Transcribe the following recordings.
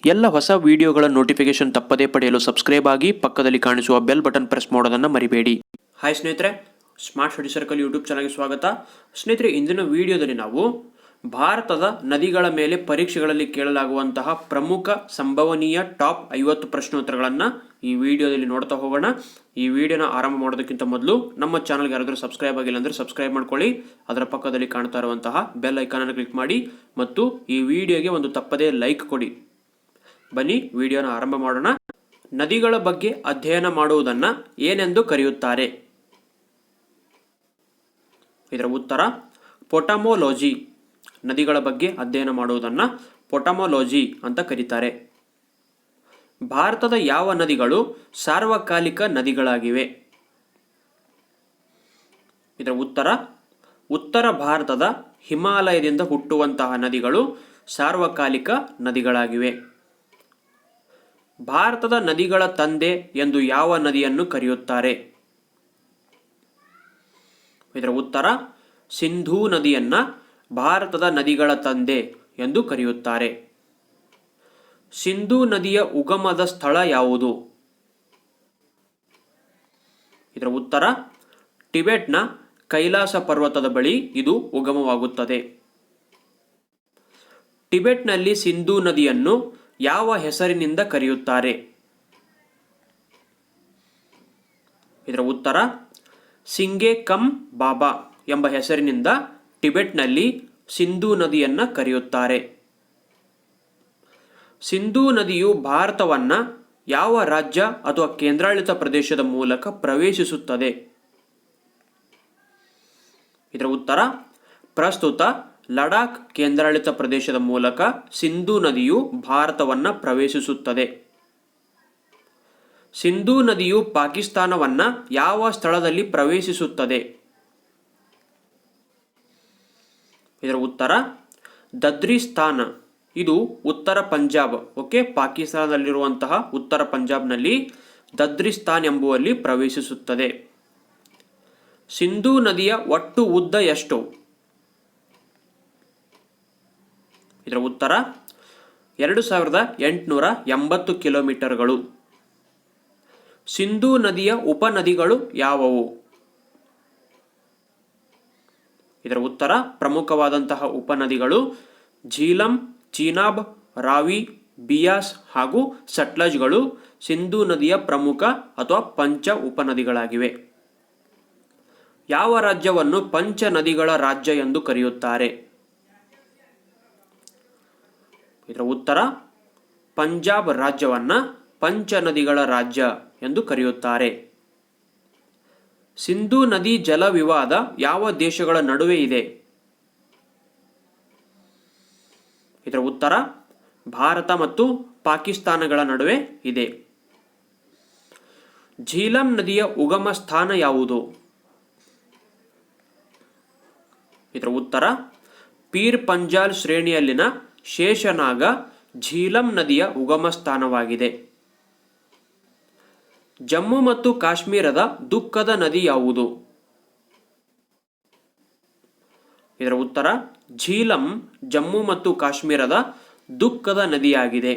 ಎಲ್ಲ ಹೊಸ ವಿಡಿಯೋಗಳ ನೋಟಿಫಿಕೇಶನ್ ತಪ್ಪದೇ ಪಡೆಯಲು ಸಬ್ಸ್ಕ್ರೈಬ್ ಆಗಿ ಪಕ್ಕದಲ್ಲಿ ಕಾಣಿಸುವ ಬೆಲ್ ಬಟನ್ ಪ್ರೆಸ್ ಮಾಡೋದನ್ನು ಮರಿಬೇಡಿ. ಹಾಯ್ ಸ್ನೇಹಿತರೆ, ಸ್ಮಾರ್ಟ್ ಸ್ಟಡಿ ಸರ್ಕಲ್ ಯೂಟ್ಯೂಬ್ ಚಾನಲ್ಗೆ ಸ್ವಾಗತ. ಸ್ನೇಹಿತರೆ, ಇಂದಿನ ವಿಡಿಯೋದಲ್ಲಿ ನಾವು ಭಾರತದ ನದಿಗಳ ಮೇಲೆ ಪರೀಕ್ಷೆಗಳಲ್ಲಿ ಕೇಳಲಾಗುವಂತಹ ಪ್ರಮುಖ ಸಂಭವನೀಯ ಟಾಪ್ 50 ಪ್ರಶ್ನೋತ್ತರಗಳನ್ನು ಈ ವಿಡಿಯೋದಲ್ಲಿ ನೋಡ್ತಾ ಹೋಗೋಣ. ಈ ವಿಡಿಯೋನ ಆರಂಭ ಮಾಡೋದಕ್ಕಿಂತ ಮೊದಲು ನಮ್ಮ ಚಾನಲ್ಗೆ ಯಾರಾದರೂ ಸಬ್ಸ್ಕ್ರೈಬ್ ಆಗಿಲ್ಲ ಅಂದರೆ ಸಬ್ಸ್ಕ್ರೈಬ್ ಮಾಡ್ಕೊಳ್ಳಿ. ಅದರ ಪಕ್ಕದಲ್ಲಿ ಕಾಣ್ತಾ ಇರುವಂತಹ ಬೆಲ್ ಐಕಾನನ್ನು ಕ್ಲಿಕ್ ಮಾಡಿ ಮತ್ತು ಈ ವಿಡಿಯೋಗೆ ಒಂದು ತಪ್ಪದೇ ಲೈಕ್ ಕೊಡಿ. ಬನ್ನಿ ವಿಡಿಯೋನ ಆರಂಭ ಮಾಡೋಣ. ನದಿಗಳ ಬಗ್ಗೆ ಅಧ್ಯಯನ ಮಾಡುವುದನ್ನು ಏನೆಂದು ಕರೆಯುತ್ತಾರೆ? ಇದರ ಉತ್ತರ ಪೊಟಮೊಲೊಜಿ. ನದಿಗಳ ಬಗ್ಗೆ ಅಧ್ಯಯನ ಮಾಡುವುದನ್ನು ಪೊಟಮೊಲೊಜಿ ಅಂತ ಕರೀತಾರೆ. ಭಾರತದ ಯಾವ ನದಿಗಳು ಸಾರ್ವಕಾಲಿಕ ನದಿಗಳಾಗಿವೆ? ಇದರ ಉತ್ತರ ಉತ್ತರ ಭಾರತದ ಹಿಮಾಲಯದಿಂದ ಹುಟ್ಟುವಂತಹ ನದಿಗಳು ಸಾರ್ವಕಾಲಿಕ ನದಿಗಳಾಗಿವೆ. ಭಾರತದ ನದಿಗಳ ತಂದೆ ಎಂದು ಯಾವ ನದಿಯನ್ನು ಕರೆಯುತ್ತಾರೆ? ಇದರ ಉತ್ತರ ಸಿಂಧೂ ನದಿಯನ್ನ ಭಾರತದ ನದಿಗಳ ತಂದೆ ಎಂದು ಕರೆಯುತ್ತಾರೆ. ಸಿಂಧೂ ನದಿಯ ಉಗಮದ ಸ್ಥಳ ಯಾವುದು? ಇದರ ಉತ್ತರ ಟಿಬೆಟ್ನ ಕೈಲಾಸ ಪರ್ವತದ ಬಳಿ ಇದು ಉಗಮವಾಗುತ್ತದೆ. ಟಿಬೆಟ್ನಲ್ಲಿ ಸಿಂಧೂ ನದಿಯನ್ನು ಯಾವ ಹೆಸರಿನಿಂದ ಕರೆಯುತ್ತಾರೆ? ಇದರ ಉತ್ತರ ಸಿಂಗೆ ಕಮ್ ಬಾಬಾ ಎಂಬ ಹೆಸರಿನಿಂದ ಟಿಬೆಟ್ನಲ್ಲಿ ಸಿಂಧೂ ನದಿಯನ್ನು ಕರೆಯುತ್ತಾರೆ. ಸಿಂಧೂ ನದಿಯು ಭಾರತವನ್ನು ಯಾವ ರಾಜ್ಯ ಅಥವಾ ಕೇಂದ್ರಾಡಳಿತ ಪ್ರದೇಶದ ಮೂಲಕ ಪ್ರವೇಶಿಸುತ್ತದೆ? ಇದರ ಉತ್ತರ ಪ್ರಸ್ತುತ ಲಡಾಖ್ ಕೇಂದ್ರಾಡಳಿತ ಪ್ರದೇಶದ ಮೂಲಕ ಸಿಂಧೂ ನದಿಯು ಭಾರತವನ್ನು ಪ್ರವೇಶಿಸುತ್ತದೆ. ಸಿಂಧೂ ನದಿಯು ಪಾಕಿಸ್ತಾನವನ್ನು ಯಾವ ಸ್ಥಳದಲ್ಲಿ ಪ್ರವೇಶಿಸುತ್ತದೆ? ಇದರ ಉತ್ತರ ದದ್ರಿಸ್ತಾನ. ಇದು ಉತ್ತರ ಪಂಜಾಬ್. ಪಾಕಿಸ್ತಾನದಲ್ಲಿರುವಂತಹ ಉತ್ತರ ಪಂಜಾಬ್ನಲ್ಲಿ ದದ್ರಿಸ್ತಾನ್ ಎಂಬುವಲ್ಲಿ ಪ್ರವೇಶಿಸುತ್ತದೆ. ಸಿಂಧೂ ನದಿಯ ಒಟ್ಟು ಉದ್ದ ಎಷ್ಟು? ಇದರ ಉತ್ತರ 2880 ಕಿಲೋಮೀಟರ್ಗಳು. ಸಿಂಧೂ ನದಿಯ ಉಪನದಿಗಳು ಯಾವುವು? ಇದರ ಉತ್ತರ ಪ್ರಮುಖವಾದಂತಹ ಉಪನದಿಗಳು ಝೀಲಂ, ಚೀನಾಬ್, ರಾವಿ, ಬಿಯಾಸ್ ಹಾಗೂ ಸಟ್ಲಜ್ಗಳು ಸಿಂಧೂ ನದಿಯ ಪ್ರಮುಖ ಅಥವಾ ಪಂಚ ಉಪನದಿಗಳಾಗಿವೆ. ಯಾವ ರಾಜ್ಯವನ್ನು ಪಂಚ ನದಿಗಳ ರಾಜ್ಯ ಎಂದು ಕರೆಯುತ್ತಾರೆ? ಇದರ ಉತ್ತರ ಪಂಜಾಬ್ ರಾಜ್ಯವನ್ನ ಪಂಚ ನದಿಗಳ ರಾಜ್ಯ ಎಂದು ಕರೆಯುತ್ತಾರೆ. ಸಿಂಧೂ ನದಿ ಜಲ ವಿವಾದ ಯಾವ ದೇಶಗಳ ನಡುವೆ ಇದೆ? ಇದರ ಉತ್ತರ ಭಾರತ ಮತ್ತು ಪಾಕಿಸ್ತಾನಗಳ ನಡುವೆ ಇದೆ. ಝೀಲಂ ನದಿಯ ಉಗಮ ಸ್ಥಾನ ಯಾವುದು? ಇದರ ಉತ್ತರ ಪೀರ್ ಪಂಜಾಲ್ ಶ್ರೇಣಿಯಲ್ಲಿನ ಶೇಷನಾಗ ಝೀಲಂ ನದಿಯ ಉಗಮ ಸ್ಥಾನವಾಗಿದೆ. ಜಮ್ಮು ಮತ್ತು ಕಾಶ್ಮೀರದ ದುಃಖದ ನದಿ ಯಾವುದು? ಇದರ ಉತ್ತರ ಝೀಲಂ ಜಮ್ಮು ಮತ್ತು ಕಾಶ್ಮೀರದ ದುಃಖದ ನದಿಯಾಗಿದೆ.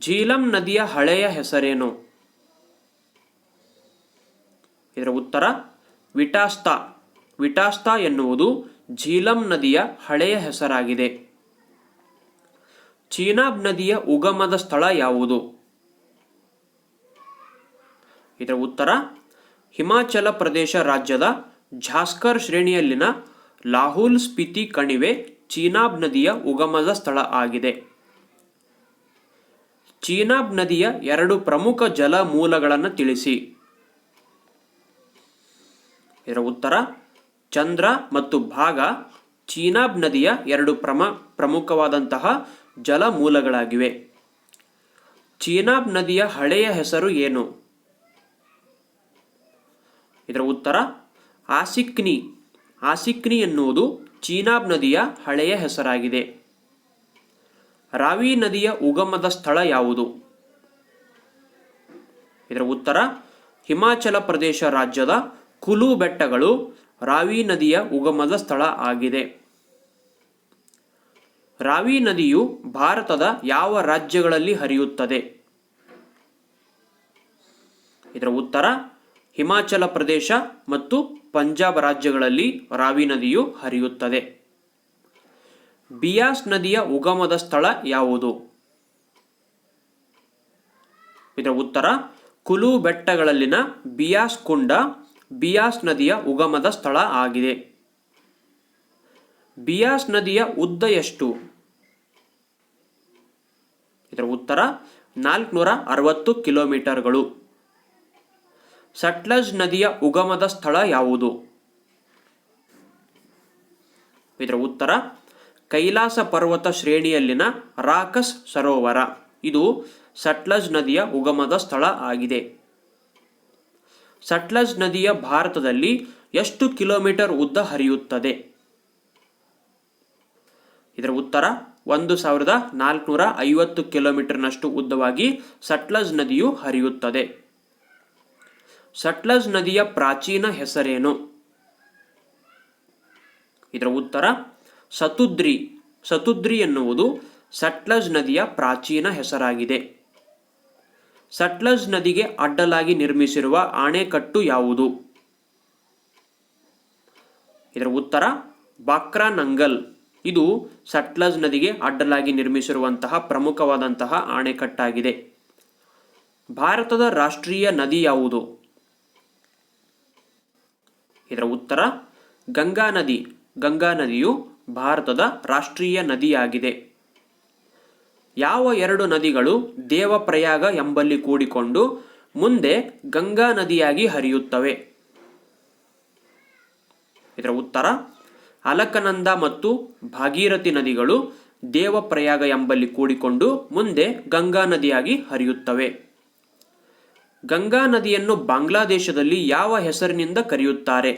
ಝೀಲಂ ನದಿಯ ಹಳೆಯ ಹೆಸರೇನು? ಇದರ ಉತ್ತರ ವಿಟಾಸ್ತಾ. ವಿಟಾಸ್ತಾ ಎನ್ನುವುದು ಝೀಲಂ ನದಿಯ ಹಳೆಯ ಹೆಸರಾಗಿದೆ. ಚೀನಾಬ್ ನದಿಯ ಉಗಮದ ಸ್ಥಳ ಯಾವುದು? ಇದರ ಉತ್ತರ ಹಿಮಾಚಲ ಪ್ರದೇಶ ರಾಜ್ಯದ ಝಾಸ್ಕರ್ ಶ್ರೇಣಿಯಲ್ಲಿನ ಲಾಹುಲ್ ಸ್ಪಿತಿ ಕಣಿವೆ ಚೀನಾಬ್ ನದಿಯ ಉಗಮದ ಸ್ಥಳ ಆಗಿದೆ. ಚೀನಾಬ್ ನದಿಯ 2 ಪ್ರಮುಖ ಜಲ ಮೂಲಗಳನ್ನು ತಿಳಿಸಿ. ಇದರ ಉತ್ತರ ಚಂದ್ರ ಮತ್ತು ಭಾಗ ಚೀನಾಬ್ ನದಿಯ 2 ಪ್ರಮುಖವಾದಂತಹ ಜಲ ಮೂಲಗಳಾಗಿವೆ. ಚೀನಾಬ್ ನದಿಯ ಹಳೆಯ ಹೆಸರು ಏನು? ಇದರ ಉತ್ತರ ಆಸಿಕ್ನಿ. ಆಸಿಕ್ನಿ ಎನ್ನುವುದು ಚೀನಾಬ್ ನದಿಯ ಹಳೆಯ ಹೆಸರಾಗಿದೆ. ರಾವಿ ನದಿಯ ಉಗಮದ ಸ್ಥಳ ಯಾವುದು? ಇದರ ಉತ್ತರ ಹಿಮಾಚಲ ಪ್ರದೇಶ ರಾಜ್ಯದ ಕುಲು ಬೆಟ್ಟಗಳು ರಾವಿ ನದಿಯ ಉಗಮದ ಸ್ಥಳ ಆಗಿದೆ. ರಾವಿ ನದಿಯು ಭಾರತದ ಯಾವ ರಾಜ್ಯಗಳಲ್ಲಿ ಹರಿಯುತ್ತದೆ? ಇದರ ಉತ್ತರ ಹಿಮಾಚಲ ಪ್ರದೇಶ ಮತ್ತು ಪಂಜಾಬ್ ರಾಜ್ಯಗಳಲ್ಲಿ ರಾವಿ ನದಿಯು ಹರಿಯುತ್ತದೆ. ಬಿಯಾಸ್ ನದಿಯ ಉಗಮದ ಸ್ಥಳ ಯಾವುದು? ಇದರ ಉತ್ತರ ಕುಲು ಬೆಟ್ಟಗಳಲ್ಲಿನ ಬಿಯಾಸ್ ಕುಂಡ ಬಿಯಾಸ್ ನದಿಯ ಉಗಮದ ಸ್ಥಳ ಆಗಿದೆ. ಬಿಯಾಸ್ ನದಿಯ ಉದ್ದ ಎಷ್ಟು? ಇದರ ಉತ್ತರ 460 ಕಿಲೋಮೀಟರ್ಗಳು. ಸಟ್ಲಜ್ ನದಿಯ ಉಗಮದ ಸ್ಥಳ ಯಾವುದು? ಇದರ ಉತ್ತರ ಕೈಲಾಸ ಪರ್ವತ ಶ್ರೇಣಿಯಲ್ಲಿನ ರಾಕಸ್ ಸರೋವರ. ಇದು ಸಟ್ಲಜ್ ನದಿಯ ಉಗಮದ ಸ್ಥಳ ಆಗಿದೆ. ಸಟ್ಲಜ್ ನದಿಯ ಭಾರತದಲ್ಲಿ ಎಷ್ಟು ಕಿಲೋಮೀಟರ್ ಉದ್ದ ಹರಿಯುತ್ತದೆ? ಇದರ ಉತ್ತರ 1450 ಕಿಲೋಮೀಟರ್ನಷ್ಟು ಉದ್ದವಾಗಿ ಸಟ್ಲಜ್ ನದಿಯು ಹರಿಯುತ್ತದೆ. ಸಟ್ಲಜ್ ನದಿಯ ಪ್ರಾಚೀನ ಹೆಸರೇನು? ಇದರ ಉತ್ತರ ಸತುದ್ರಿ. ಸತುದ್ರಿ ಎನ್ನುವುದು ಸಟ್ಲಜ್ ನದಿಯ ಪ್ರಾಚೀನ ಹೆಸರಾಗಿದೆ. ಸಟ್ಲಜ್ ನದಿಗೆ ಅಡ್ಡಲಾಗಿ ನಿರ್ಮಿಸಿರುವ ಅಣೆಕಟ್ಟು ಯಾವುದು? ಇದರ ಉತ್ತರ ಬಾಕ್ರಾ ನಂಗಲ್. ಇದು ಸಟ್ಲಜ್ ನದಿಗೆ ಅಡ್ಡಲಾಗಿ ನಿರ್ಮಿಸಿರುವಂತಹ ಪ್ರಮುಖವಾದಂತಹ ಅಣೆಕಟ್ಟಾಗಿದೆ. ಭಾರತದ ರಾಷ್ಟ್ರೀಯ ನದಿ ಯಾವುದು? ಇದರ ಉತ್ತರ ಗಂಗಾ ನದಿ. ಗಂಗಾ ನದಿಯು ಭಾರತದ ರಾಷ್ಟ್ರೀಯ ನದಿಯಾಗಿದೆ. ಯಾವ ಎರಡು ನದಿಗಳು ದೇವಪ್ರಯಾಗ ಎಂಬಲ್ಲಿ ಕೂಡಿಕೊಂಡು ಮುಂದೆ ಗಂಗಾ ನದಿಯಾಗಿ ಹರಿಯುತ್ತವೆ? ಇದರ ಉತ್ತರ ಅಲಕನಂದ ಮತ್ತು ಭಾಗೀರಥಿ ನದಿಗಳು ದೇವಪ್ರಯಾಗ ಎಂಬಲ್ಲಿ ಕೂಡಿಕೊಂಡು ಮುಂದೆ ಗಂಗಾ ನದಿಯಾಗಿ ಹರಿಯುತ್ತವೆ. ಗಂಗಾ ನದಿಯನ್ನು ಬಾಂಗ್ಲಾದೇಶದಲ್ಲಿ ಯಾವ ಹೆಸರಿನಿಂದ ಕರೆಯುತ್ತಾರೆ?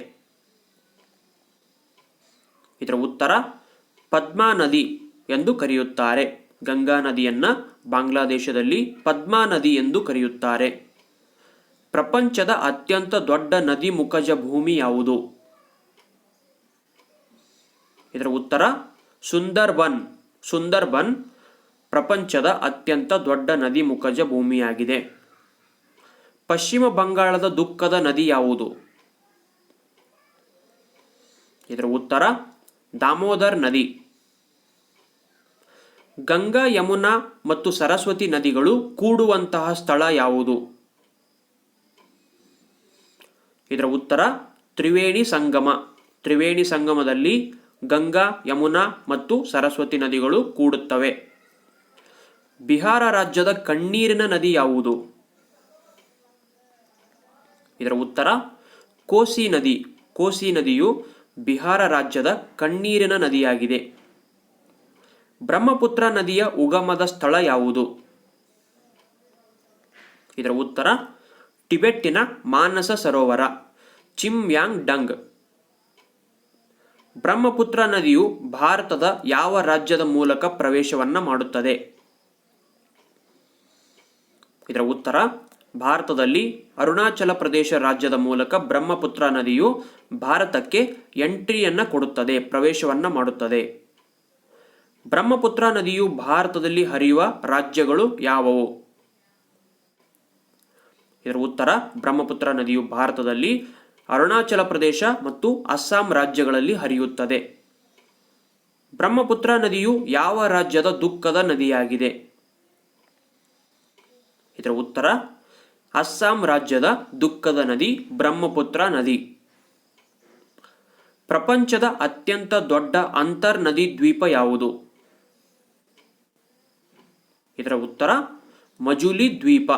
ಇದರ ಉತ್ತರ ಪದ್ಮಾ ನದಿ ಎಂದು ಕರೆಯುತ್ತಾರೆ. ಗಂಗಾ ನದಿಯನ್ನ ಬಾಂಗ್ಲಾದೇಶದಲ್ಲಿ ಪದ್ಮಾ ನದಿ ಎಂದು ಕರೆಯುತ್ತಾರೆ. ಪ್ರಪಂಚದ ಅತ್ಯಂತ ದೊಡ್ಡ ನದಿ ಮುಖಜ ಭೂಮಿ ಯಾವುದು? ಇದರ ಉತ್ತರ ಸುಂದರ್ಬನ್. ಸುಂದರ್ಬನ್ ಪ್ರಪಂಚದ ಅತ್ಯಂತ ದೊಡ್ಡ ನದಿ ಮುಖಜ ಭೂಮಿಯಾಗಿದೆ. ಪಶ್ಚಿಮ ಬಂಗಾಳದ ದುಃಖದ ನದಿ ಯಾವುದು? ಇದರ ಉತ್ತರ ದಾಮೋದರ್ ನದಿ. ಗಂಗಾ, ಯಮುನಾ ಮತ್ತು ಸರಸ್ವತಿ ನದಿಗಳು ಕೂಡುವಂತಹ ಸ್ಥಳ ಯಾವುದು? ಇದರ ಉತ್ತರ ತ್ರಿವೇಣಿ ಸಂಗಮ. ತ್ರಿವೇಣಿ ಸಂಗಮದಲ್ಲಿ ಗಂಗಾ, ಯಮುನಾ ಮತ್ತು ಸರಸ್ವತಿ ನದಿಗಳು ಕೂಡುತ್ತವೆ. ಬಿಹಾರ ರಾಜ್ಯದ ಕಣ್ಣೀರಿನ ನದಿ ಯಾವುದು? ಇದರ ಉತ್ತರ ಕೋಸಿ ನದಿ. ಕೋಸಿ ನದಿಯು ಬಿಹಾರ ರಾಜ್ಯದ ಕಣ್ಣೀರಿನ ನದಿಯಾಗಿದೆ. ಬ್ರಹ್ಮಪುತ್ರ ನದಿಯ ಉಗಮದ ಸ್ಥಳ ಯಾವುದು? ಇದರ ಉತ್ತರ ಟಿಬೆಟ್ಟಿನ ಮಾನಸ ಸರೋವರ ಚಿಮ್ಯಾಂಗ್ ಡಂಗ್. ಬ್ರಹ್ಮಪುತ್ರ ನದಿಯು ಭಾರತದ ಯಾವ ರಾಜ್ಯದ ಮೂಲಕ ಪ್ರವೇಶವನ್ನ ಮಾಡುತ್ತದೆ? ಇದರ ಉತ್ತರ ಭಾರತದಲ್ಲಿ ಅರುಣಾಚಲ ಪ್ರದೇಶ ರಾಜ್ಯದ ಮೂಲಕ ಬ್ರಹ್ಮಪುತ್ರ ನದಿಯು ಭಾರತಕ್ಕೆ ಎಂಟ್ರಿಯನ್ನ ಕೊಡುತ್ತದೆ, ಪ್ರವೇಶವನ್ನ ಮಾಡುತ್ತದೆ. ಬ್ರಹ್ಮಪುತ್ರ ನದಿಯು ಭಾರತದಲ್ಲಿ ಹರಿಯುವ ರಾಜ್ಯಗಳು ಯಾವುವು? ಇದರ ಉತ್ತರ ಬ್ರಹ್ಮಪುತ್ರ ನದಿಯು ಭಾರತದಲ್ಲಿ ಅರುಣಾಚಲ ಪ್ರದೇಶ ಮತ್ತು ಅಸ್ಸಾಂ ರಾಜ್ಯಗಳಲ್ಲಿ ಹರಿಯುತ್ತದೆ. ಬ್ರಹ್ಮಪುತ್ರ ನದಿಯು ಯಾವ ರಾಜ್ಯದ ದುಃಖದ ನದಿಯಾಗಿದೆ? ಇದರ ಉತ್ತರ ಅಸ್ಸಾಂ ರಾಜ್ಯದ ದುಃಖದ ನದಿ ಬ್ರಹ್ಮಪುತ್ರ ನದಿ. ಪ್ರಪಂಚದ ಅತ್ಯಂತ ದೊಡ್ಡ ಅಂತರ್ ನದಿ ದ್ವೀಪ ಯಾವುದು? ಇದರ ಉತ್ತರ ಮಜುಲಿ ದ್ವೀಪ.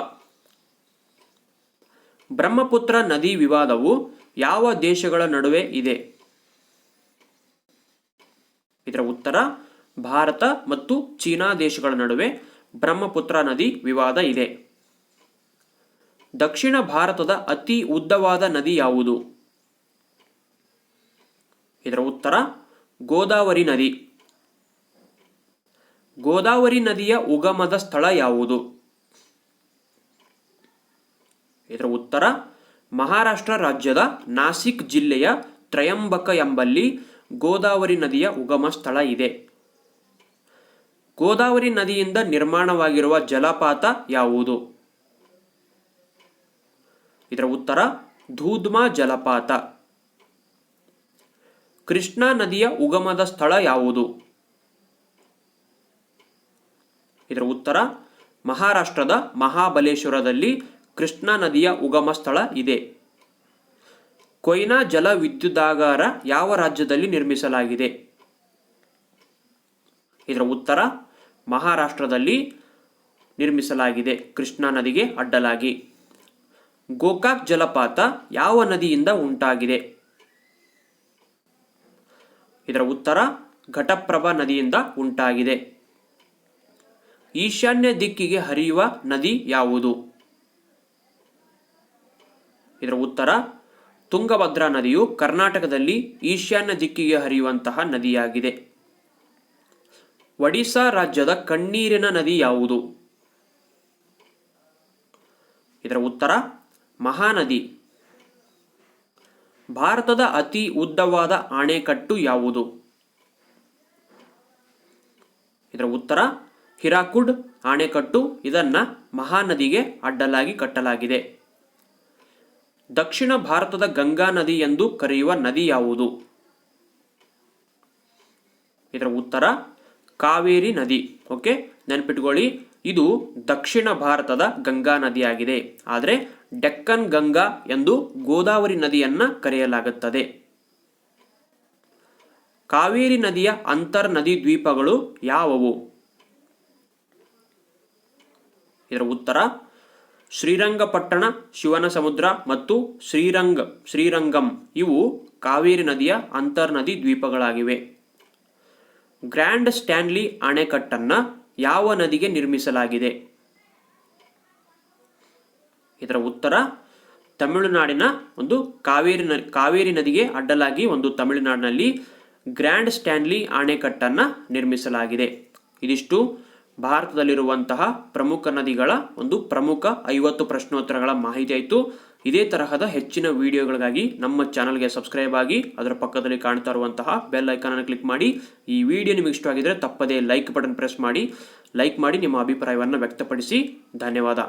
ಬ್ರಹ್ಮಪುತ್ರ ನದಿ ವಿವಾದವು ಯಾವ ದೇಶಗಳ ನಡುವೆ ಇದೆ? ಇದರ ಉತ್ತರ ಭಾರತ ಮತ್ತು ಚೀನಾ ದೇಶಗಳ ನಡುವೆ ಬ್ರಹ್ಮಪುತ್ರ ನದಿ ವಿವಾದ ಇದೆ. ದಕ್ಷಿಣ ಭಾರತದ ಅತಿ ಉದ್ದವಾದ ನದಿ ಯಾವುದು? ಇದರ ಉತ್ತರ ಗೋದಾವರಿ ನದಿ. ಗೋದಾವರಿ ನದಿಯ ಉಗಮದ ಸ್ಥಳ ಯಾವುದು? ಇದರ ಉತ್ತರ ಮಹಾರಾಷ್ಟ್ರ ರಾಜ್ಯದ ನಾಸಿಕ್ ಜಿಲ್ಲೆಯ ತ್ರಯಂಬಕ ಎಂಬಲ್ಲಿ ಗೋದಾವರಿ ನದಿಯ ಉಗಮ ಸ್ಥಳ ಇದೆ. ಗೋದಾವರಿ ನದಿಯಿಂದ ನಿರ್ಮಾಣವಾಗಿರುವ ಜಲಪಾತ ಯಾವುದು? ಇದರ ಉತ್ತರ ಧೂಧ್ಮಾ ಜಲಪಾತ. ಕೃಷ್ಣಾ ನದಿಯ ಉಗಮದ ಸ್ಥಳ ಯಾವುದು? ಇದರ ಉತ್ತರ ಮಹಾರಾಷ್ಟ್ರದ ಮಹಾಬಲೇಶ್ವರದಲ್ಲಿ ಕೃಷ್ಣಾ ನದಿಯ ಉಗಮ ಸ್ಥಳ ಇದೆ. ಕೊಯ್ನಾ ಜಲ ವಿದ್ಯುದಾಗಾರ ಯಾವ ರಾಜ್ಯದಲ್ಲಿ ನಿರ್ಮಿಸಲಾಗಿದೆ? ಇದರ ಉತ್ತರ ಮಹಾರಾಷ್ಟ್ರದಲ್ಲಿ ನಿರ್ಮಿಸಲಾಗಿದೆ, ಕೃಷ್ಣಾ ನದಿಗೆ ಅಡ್ಡಲಾಗಿ. ಗೋಕಾಕ್ ಜಲಪಾತ ಯಾವ ನದಿಯಿಂದ ಉಂಟಾಗಿದೆ? ಇದರ ಉತ್ತರ ಘಟಪ್ರಭಾ ನದಿಯಿಂದ ಉಂಟಾಗಿದೆ. ಈಶಾನ್ಯ ದಿಕ್ಕಿಗೆ ಹರಿಯುವ ನದಿ ಯಾವುದು? ಇದರ ಉತ್ತರ ತುಂಗಭದ್ರಾ ನದಿಯು ಕರ್ನಾಟಕದಲ್ಲಿ ಈಶಾನ್ಯ ದಿಕ್ಕಿಗೆ ಹರಿಯುವಂತಹ ನದಿಯಾಗಿದೆ. ಒಡಿಶಾ ರಾಜ್ಯದ ಕಣ್ಣೀರಿನ ನದಿ ಯಾವುದು? ಇದರ ಉತ್ತರ ಮಹಾನದಿ. ಭಾರತದ ಅತಿ ಉದ್ದವಾದ ಅಣೆಕಟ್ಟು ಯಾವುದು? ಇದರ ಉತ್ತರ ಹಿರಾಕುಡ್ ಅಣೆಕಟ್ಟು. ಇದನ್ನ ಮಹಾನದಿಗೆ ಅಡ್ಡಲಾಗಿ ಕಟ್ಟಲಾಗಿದೆ. ದಕ್ಷಿಣ ಭಾರತದ ಗಂಗಾ ನದಿ ಎಂದು ಕರೆಯುವ ನದಿ ಯಾವುದು? ಇದರ ಉತ್ತರ ಕಾವೇರಿ ನದಿ. ಓಕೆ, ನೆನಪಿಟ್ಕೊಳ್ಳಿ, ಇದು ದಕ್ಷಿಣ ಭಾರತದ ಗಂಗಾ ನದಿಯಾಗಿದೆ. ಆದರೆ ಡೆಕ್ಕನ್ ಗಂಗಾ ಎಂದು ಗೋದಾವರಿ ನದಿಯನ್ನ ಕರೆಯಲಾಗುತ್ತದೆ. ಕಾವೇರಿ ನದಿಯ ಅಂತರ್ ನದಿ ದ್ವೀಪಗಳು ಯಾವುವು? ಇದರ ಉತ್ತರ ಶ್ರೀರಂಗಪಟ್ಟಣ, ಶಿವನಸಮುದ್ರ ಮತ್ತು ಶ್ರೀರಂಗಂ ಇವು ಕಾವೇರಿ ನದಿಯ ಅಂತರ್ನದಿ ದ್ವೀಪಗಳಾಗಿವೆ. ಗ್ರ್ಯಾಂಡ್ ಸ್ಟ್ಯಾನ್ಲಿ ಅಣೆಕಟ್ಟನ್ನ ಯಾವ ನದಿಗೆ ನಿರ್ಮಿಸಲಾಗಿದೆ? ಇದರ ಉತ್ತರ ತಮಿಳುನಾಡಿನ ಒಂದು ಕಾವೇರಿ ನದಿಗೆ ಅಡ್ಡಲಾಗಿ ಒಂದು ತಮಿಳುನಾಡಿನಲ್ಲಿ ಗ್ರ್ಯಾಂಡ್ ಸ್ಟ್ಯಾನ್ಲಿ ಅಣೆಕಟ್ಟನ್ನ ನಿರ್ಮಿಸಲಾಗಿದೆ. ಇದಿಷ್ಟು ಭಾರತದಲ್ಲಿರುವಂತಹ ಪ್ರಮುಖ ನದಿಗಳ ಒಂದು ಪ್ರಮುಖ 50 ಪ್ರಶ್ನೋತ್ತರಗಳ ಮಾಹಿತಿ ಆಯಿತು. ಇದೇ ತರಹದ ಹೆಚ್ಚಿನ ವಿಡಿಯೋಗಳಿಗಾಗಿ ನಮ್ಮ ಚಾನಲ್ಗೆ ಸಬ್ಸ್ಕ್ರೈಬ್ ಆಗಿ ಅದರ ಪಕ್ಕದಲ್ಲಿ ಕಾಣ್ತಾ ಇರುವಂತಹ ಬೆಲ್ ಐಕಾನ್ ಅನ್ನು ಕ್ಲಿಕ್ ಮಾಡಿ. ಈ ವಿಡಿಯೋ ನಿಮಗೆ ಇಷ್ಟವಾಗಿದ್ದರೆ ತಪ್ಪದೇ ಲೈಕ್ ಬಟನ್ ಪ್ರೆಸ್ ಮಾಡಿ, ನಿಮ್ಮ ಅಭಿಪ್ರಾಯವನ್ನು ವ್ಯಕ್ತಪಡಿಸಿ. ಧನ್ಯವಾದ.